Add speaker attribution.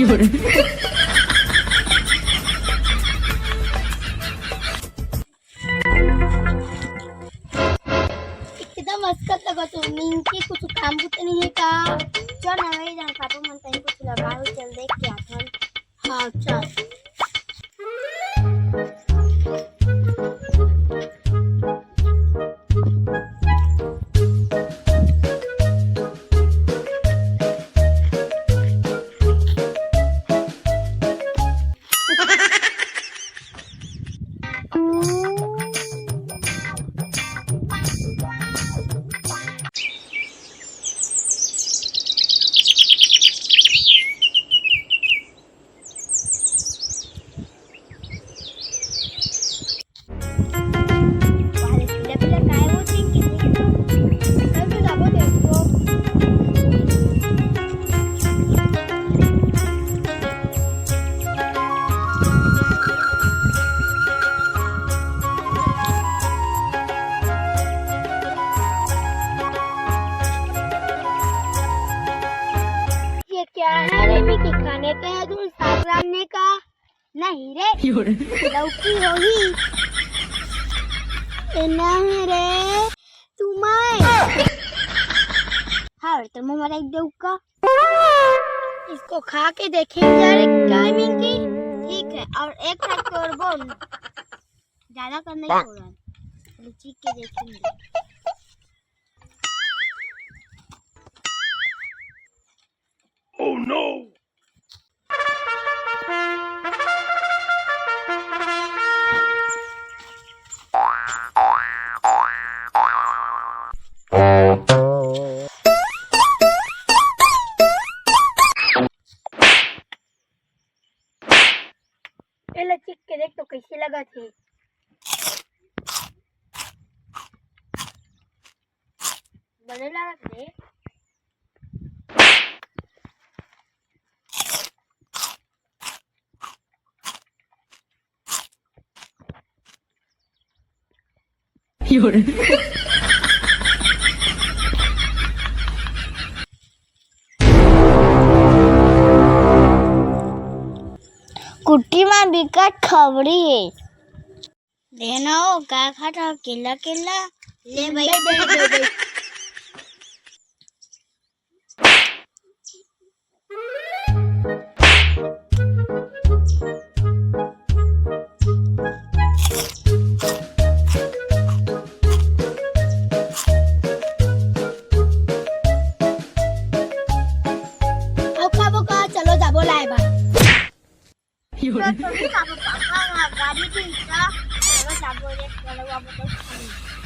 Speaker 1: एकदम मस्कत लगत हो मिंकी कुछ काम बुत नहीं है का। चल ना वही जान पापा मन तनी कुछ लगाओ चल देख के आथन। हां चल क्या है रे मिकी खाने का है दूध साग रानने का नहीं रे लौकी होगी नहीं रे तुम्हें हाँ तो मैं मरा एक दऊ का इसको खा के देखेंगे यार क्या है मिकी। ठीक है और एक फैक्ट और बोल ज्यादा करना ही छोड़ा चीख के देखेंगे।
Speaker 2: Oh no!
Speaker 1: पहले चीख के देख तो कैसे लगा थी। बने लगा थे कुट्टी में बिकट खबरी है देना हो क्या खाता केला केला ले भाई चलो जाबो लाएबा गाड़ी थी चलो जाबो रे चलो अब तो